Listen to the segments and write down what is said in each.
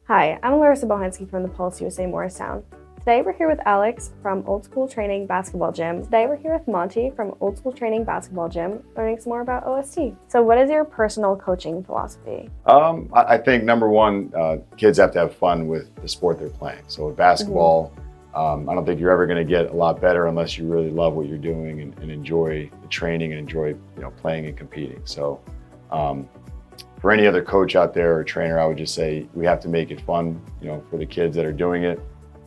Hi, I'm Larissa Bohansky from the Pulse USA Morristown. Today we're here with Alex from Old School Training Basketball Gym. Today we're here with Monty from Old School Training Basketball Gym, learning some more about OST. So what is your personal coaching philosophy? I think number one, kids have to have fun with the sport they're playing. So with basketball, I don't think you're ever going to get a lot better unless you really love what you're doing and enjoy the training and enjoy playing and competing. So for any other coach out there or trainer, I would just say we have to make it fun, for the kids that are doing it.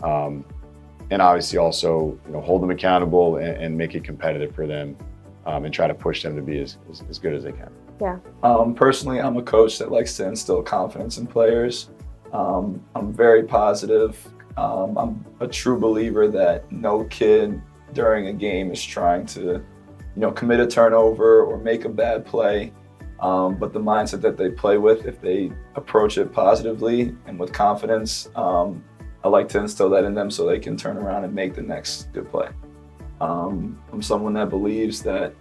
And obviously also, hold them accountable and make it competitive for them, and try to push them to be as good as they can. Yeah. Personally, I'm a coach that likes to instill confidence in players. I'm very positive. I'm a true believer that no kid during a game is trying to, commit a turnover or make a bad play. But the mindset that they play with, if they approach it positively and with confidence, I like to instill that in them so they can turn around and make the next good play. I'm someone that believes that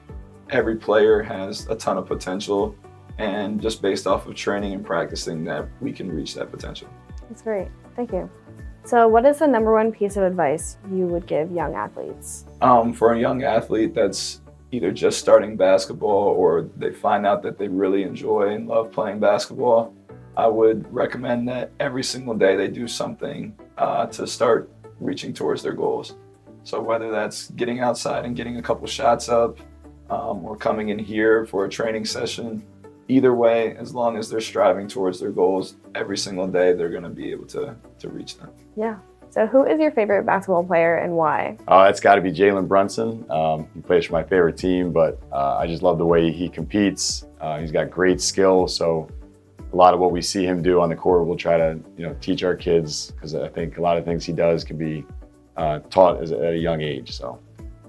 every player has a ton of potential, and just based off of training and practicing that we can reach that potential. That's great. Thank you. So what is the number one piece of advice you would give young athletes? For a young athlete that's either just starting basketball or they find out that they really enjoy and love playing basketball, I would recommend that every single day they do something to start reaching towards their goals. So whether that's getting outside and getting a couple shots up, or coming in here for a training session, either way, as long as they're striving towards their goals every single day, they're going to be able to reach them. Yeah. So who is your favorite basketball player and why? It's got to be Jalen Brunson. He plays for my favorite team, but I just love the way he competes. He's got great skill, so a lot of what we see him do on the court, we'll try to teach our kids, because I think a lot of things he does can be taught at a young age. So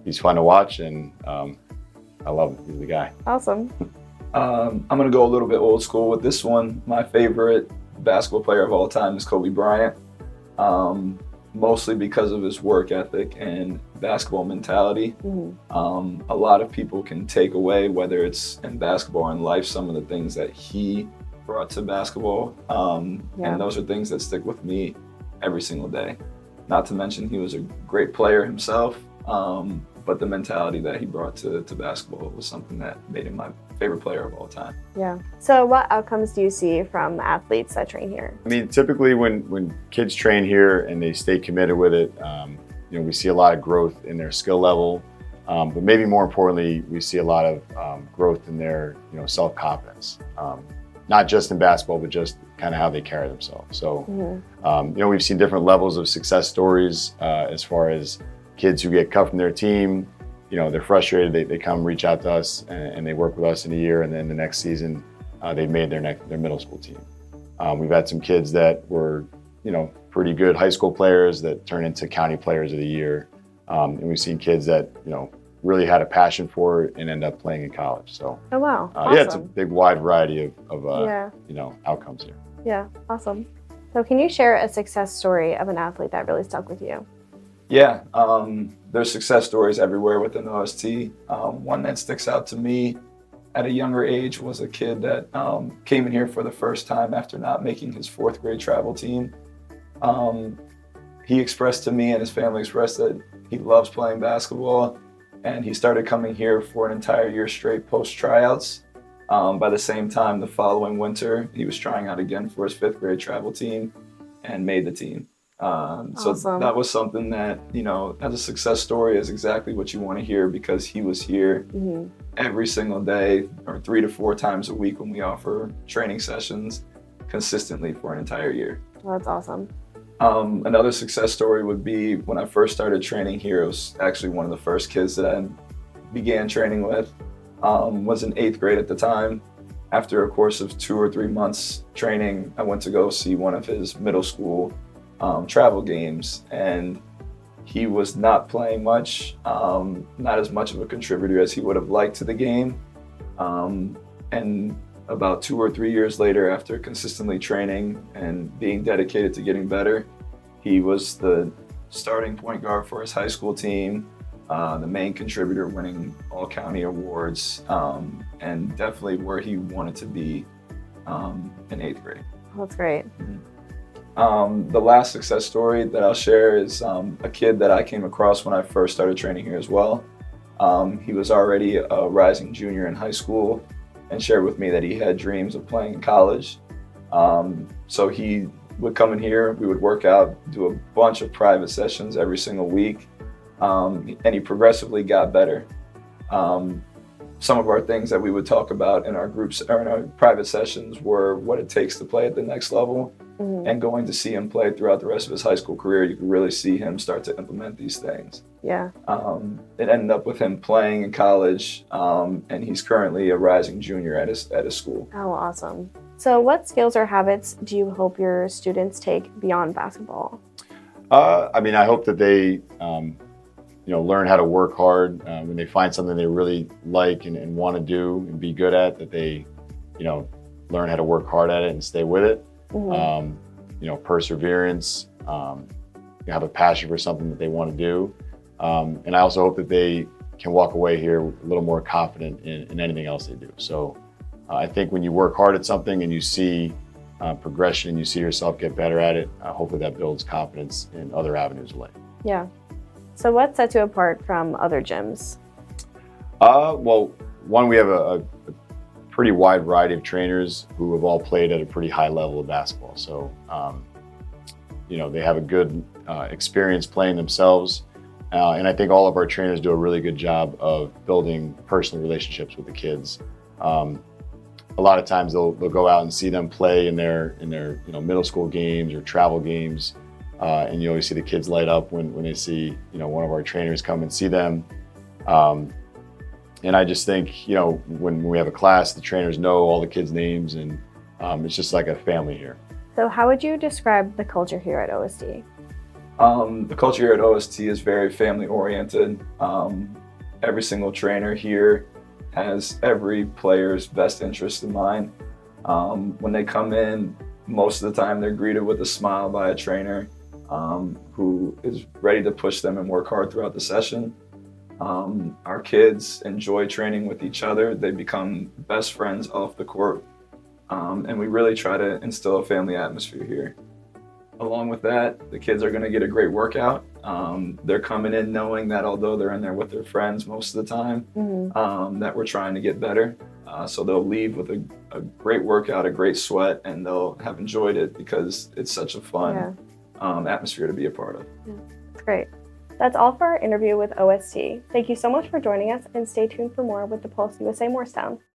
he's fun to watch, and I love him. He's the guy. Awesome. I'm going to go a little bit old school with this one. My favorite basketball player of all time is Kobe Bryant, mostly because of his work ethic and basketball mentality. Mm-hmm. A lot of people can take away, whether it's in basketball or in life, some of the things that he brought to basketball, and those are things that stick with me every single day. Not to mention he was a great player himself, but the mentality that he brought to basketball was something that made him my favorite player of all time. Yeah. So what outcomes do you see from athletes that train here? I mean, typically when kids train here and they stay committed with it, we see a lot of growth in their skill level, but maybe more importantly, we see a lot of growth in their self-confidence. Not just in basketball, but just kind of how they carry themselves. So, we've seen different levels of success stories as far as kids who get cut from their team. They're frustrated. They come reach out to us and they work with us in a year, and then the next season they've made their middle school team. We've had some kids that were pretty good high school players that turn into county players of the year, and we've seen kids that really had a passion for it and end up playing in college. So, oh wow, awesome. Yeah, it's a big wide variety of outcomes here. Yeah, awesome. So can you share a success story of an athlete that really stuck with you? Yeah, there's success stories everywhere within OST. One that sticks out to me at a younger age was a kid that came in here for the first time after not making his 4th grade travel team. He expressed to me, and his family expressed, that he loves playing basketball, and he started coming here for an entire year straight post tryouts. By the same time, the following winter, he was trying out again for his 5th grade travel team and made the team. So awesome. That was something that, as a success story, is exactly what you want to hear, because he was here every single day, or 3 to 4 times a week when we offer training sessions consistently for an entire year. Well, that's awesome. Another success story would be when I first started training here. It was actually one of the first kids that I began training with, was in 8th grade at the time. After a course of 2 or 3 months training, I went to go see one of his middle school travel games, and he was not playing much, not as much of a contributor as he would have liked to the game. And about 2 or 3 years later, after consistently training and being dedicated to getting better, he was the starting point guard for his high school team, the main contributor, winning all county awards, and definitely where he wanted to be in 8th grade. That's great. The last success story that I'll share is a kid that I came across when I first started training here as well. He was already a rising junior in high school and shared with me that he had dreams of playing in college. So he would come in here, we would work out, do a bunch of private sessions every single week, and he progressively got better. Some of our things that we would talk about in our groups or in our private sessions were what it takes to play at the next level. And going to see him play throughout the rest of his high school career, you could really see him start to implement these things. Yeah. It ended up with him playing in college, and he's currently a rising junior at his school. Oh, awesome. So what skills or habits do you hope your students take beyond basketball? I hope that they learn how to work hard. When they find something they really like and want to do and be good at, that they learn how to work hard at it and stay with it. Perseverance, have a passion for something that they want to do. And I also hope that they can walk away here a little more confident in anything else they do. So I think when you work hard at something and you see progression and you see yourself get better at it, hopefully that builds confidence in other avenues of life. Yeah. So what sets you apart from other gyms? Well, one, we have a pretty wide variety of trainers who have all played at a pretty high level of basketball. So, they have a good experience playing themselves. And I think all of our trainers do a really good job of building personal relationships with the kids. A lot of times they'll go out and see them play in their middle school games or travel games. And you always see the kids light up when they see, one of our trainers come and see them. And I just think, when we have a class, the trainers know all the kids' names, and it's just like a family here. So how would you describe the culture here at OST? The culture here at OST is very family oriented. Every single trainer here has every player's best interest in mind. When they come in, most of the time they're greeted with a smile by a trainer who is ready to push them and work hard throughout the session. Our kids enjoy training with each other. They become best friends off the court. And we really try to instill a family atmosphere here. Along with that, the kids are going to get a great workout. They're coming in knowing that although they're in there with their friends most of the time, that we're trying to get better. So they'll leave with a great workout, a great sweat, and they'll have enjoyed it because it's such a fun atmosphere to be a part of. Yeah. That's great. That's all for our interview with OST. Thank you so much for joining us, and stay tuned for more with the Pulse USA Morristown.